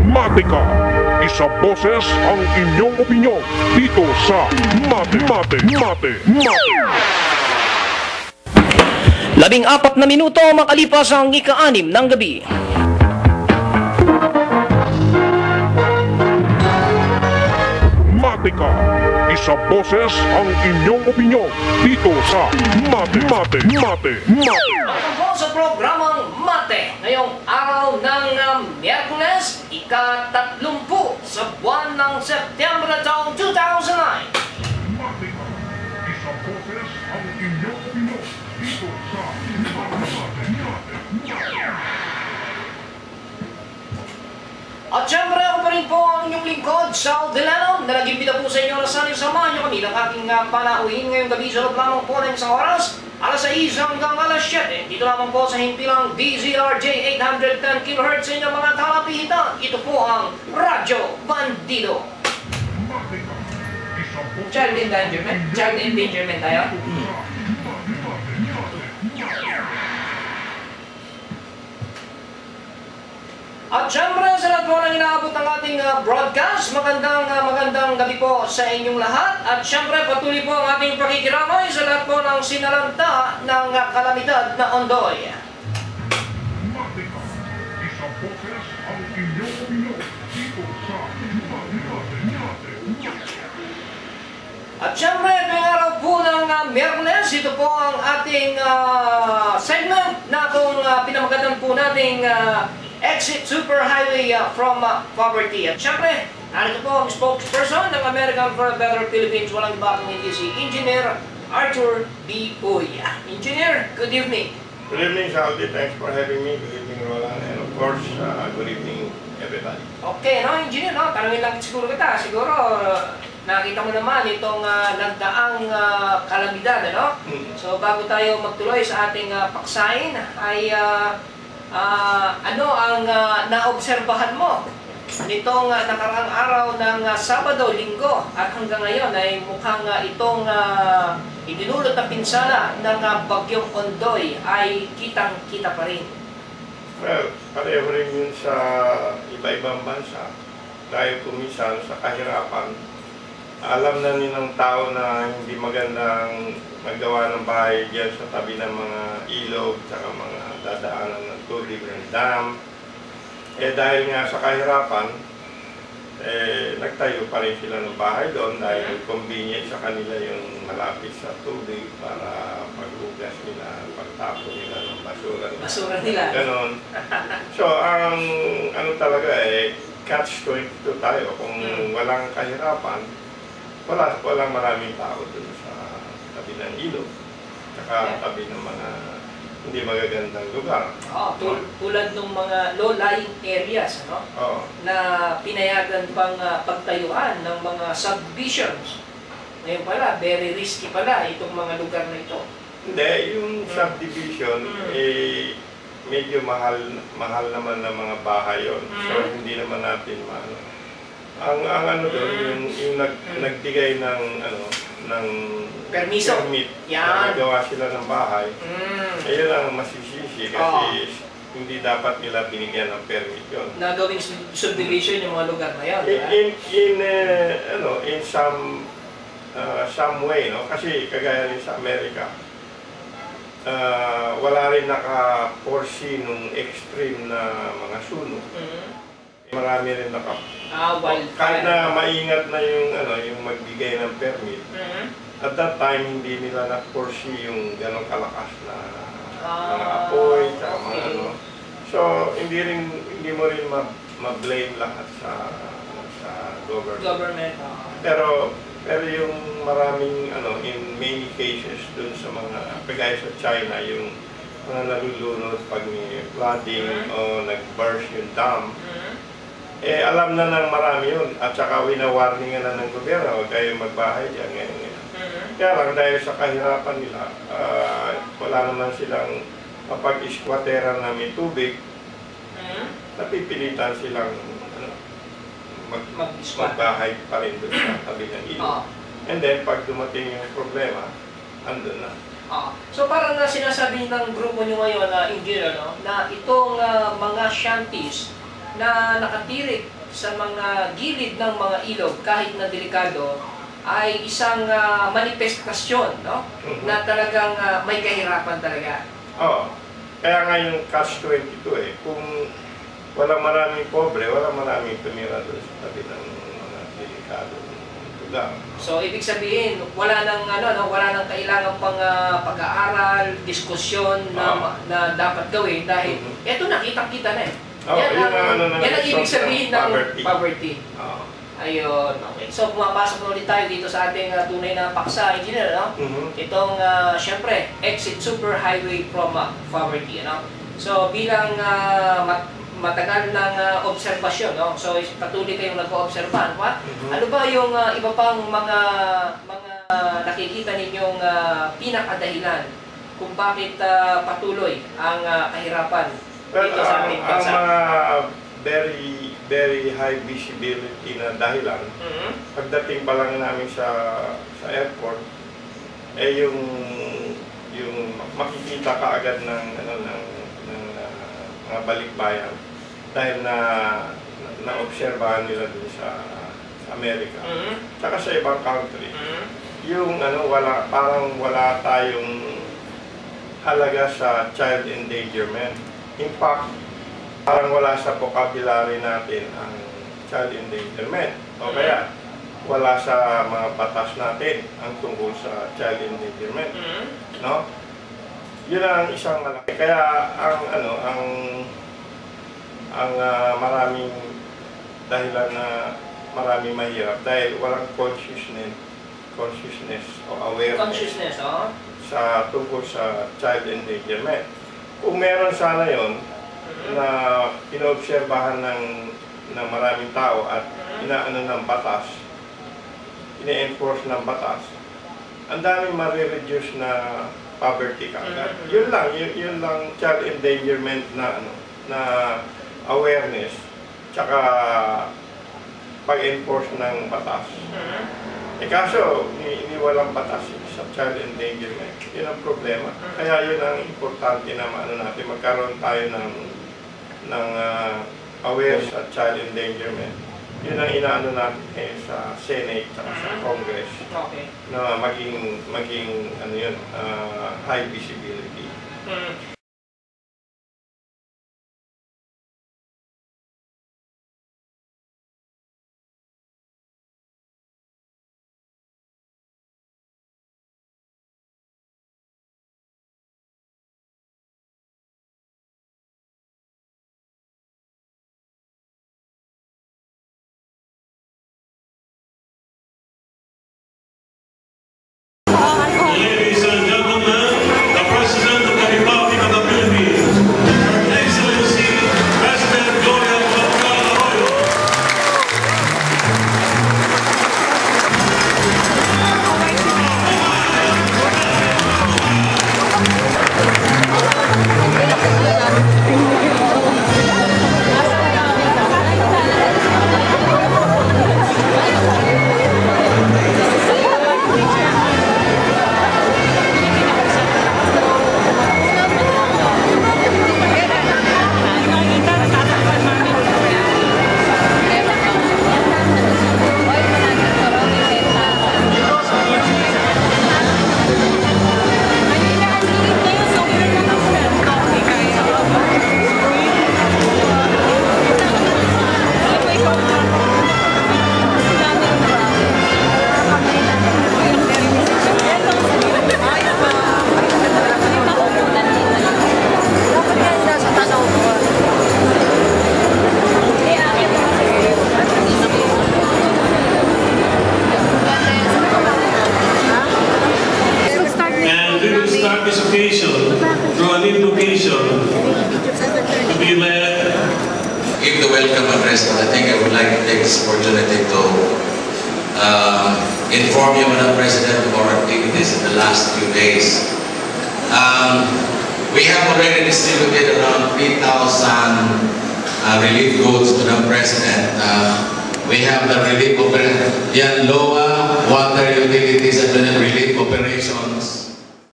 Matika. Isa boses ang inyong opinyon dito sa Mate. 14 na minuto makalipas ang ika-6 ng gabi. Matika. Isa boses ang inyong opinyon dito sa Mate. Welcome po sa programang Mate ngayong araw ng Miyerkules, ika-30 sa buwan ng Setyembre taong 2009. Matika. Isa boses ang inyong opinyon dito sa Mate. At syempre ako pa rin po ang inyong lingkod, Sal Delano, na nag-imbita po sa inyo na sana samahan nyo kami ng aking panauhin ngayong gabi sa loob lamang po ng isang oras, alas 6 hanggang alas 7. Dito lamang po sa himpilang DZRJ 810 kHz sa inyong mga talapihitan. Ito po ang Radyo Bandido. Child endangerment tayo. At syempre sa lahat po ng inaabot ng ating broadcast, magandang gabi po sa inyong lahat. At syempre patuloy po ang ating pakikiramay sa lahat po ng sinalanta ng kalamidad na Ondoy. At syempre, tuwing araw po ng Miyerkules, ito po ang ating segment na kung pinamagatan po nating Exit Superhighway from Poverty. At syempre, narito po ang spokesperson ng American for a Better Philippines, walang iba kung hindi si Engineer Arthur B. Uy. Engineer, good evening. Good evening, Saudi. Thanks for having me. Good evening, Roland. And of course, good evening, everybody. Okay, no, Engineer, no? Tanungin lang siguro kita. Siguro, nakita mo naman itong nagdaang kalamidad, ano? So, bago tayo magtuloy sa ating paksain, ay ano ang naobserbahan mo nitong nakaraang araw ng Sabado, Linggo at hanggang ngayon ay mukhang itong idinulot na pinsala ng Bagyong Ondoy ay kitang-kita pa rin. Well, pareho rin yun sa iba-ibang bansa. Dahil kumisan sa kahirapan, alam na nilang tao na hindi magandang maggawa ng bahay diyan sa tabi ng mga ilog at mga dadaanan ng tubig ng dam. Dahil nga sa kahirapan, nagtayo pa rin sila ng bahay doon dahil convenient sa kanila yung malapit sa tubig para paghugas nila, pagtapon nila ng basura nila. Ganon. So, ang ano talaga catch-22 tayo. Kung walang kahirapan, walang maraming tao doon sa tabi ng ilog, saka tabi ng mga hindi magagandang lugar. Tulad ng mga low-lying areas, ano? Na pinayagan pang pagtayuan ng mga subdivisions. Ngayon pala, very risky pala itong mga lugar na ito. Hindi, yung subdivision, medyo mahal naman ng mga bahay yun. So, hindi naman natin maano. Ang ano doon, yung nagbigay ng ng permit na gawa sila ng bahay. Ayun ang masisisi kasi hindi dapat nila binigyan ng permit yun. Na gawing subdivision yung mga lugar na yan. In some way, no? Kasi kagaya rin sa Amerika, wala rin naka-foresee nung extreme na mga sunog. Marami rin kahit na maingat na yung magbigay ng permit. At that time, hindi nila na-foresee yung gano'ng kalakas na mga apoy, mga ano. So, hindi mo rin ma-blame lahat sa government. Pero yung maraming in many cases dun sa mga kagaya sa China, yung mga nalulunod pag may flooding o nag-burst yung dam, alam na ng marami yun. At saka wina-warningan na ng gobyerno, huwag kayong magbahay dyan ngayon. Kaya lang dahil sa kahirapan nila, wala naman silang mapag-squateran na may tubig, napipilitan silang magbahay pa rin doon sa tabi ng ilog. And then, pag dumating yung problema, andun na. So parang sinasabi ng grupo nyo ngayon na engineer, no, na itong mga shanties na nakatirik sa mga gilid ng mga ilog kahit na delikado ay isang manifestasyon, no? Na talagang may kahirapan talaga. Oo. Kaya nga yung catch-22 eh, kung walang maraming pobre, walang maraming tumira doon sa tabi ng mga delikado lugar. So ibig sabihin, wala nang wala nang kailangan pang pag-aaral, diskusyon na dapat gawin dahil eto nakita-kita na eh. Yan ang ibig sabihin ng poverty. Ayun, okay. So pumapasok na ulit tayo dito sa ating tunay na paksa, engineer, no? Itong, syempre, exit superhighway from poverty, no? So bilang matagal ng obserbasyon, no? So patuloy kayong nag-oobserbahan, ano ba yung iba pang mga nakikita ninyong pinakadahilan kung bakit patuloy ang kahirapan dito sa ating bansa? Ang mga very high visibility na dahilan, pagdating pa lang namin sa airport, eh yung makikita ka agad ng mga balikbayan dahil na-obserbahan nila dun sa Amerika, saka sa ibang country, yung parang wala tayong halaga sa child endangerment. In fact, parang wala sa vocabulary natin ang child endangerment. O kaya, wala sa mga batas natin ang tungkol sa child endangerment. No? Yun ang isang malaki. Kaya ang maraming dahilan na maraming mahirap dahil walang consciousness o awareness sa tungkol sa child endangerment. Kung meron sana yon na inoobserbahan ng maraming tao at inaano ng batas, ine-enforce ng batas, ang daming marireduce na poverty kaagad. Yun lang child endangerment na awareness tsaka pag-enforce ng batas. Kaso, walang batas sa child endangerment. Yun ang problema. Kaya yun ang importante na natin, magkaroon tayo ng awareness at child endangerment. Yun ang inaano natin sa Senate at sa Congress na maging high visibility. Ladies and gentlemen, the President of the Republic of the Philippines, Her Excellency, President Gloria Macapagal-Arroyo. This occasion through an invocation to be led. Give the welcome address, but I think I would like to take this opportunity to inform you, Madam President, of our activities in the last few days. We have already distributed around 3,000 relief goods to the President. We have the relief operation, LOA, water utilities and relief operations.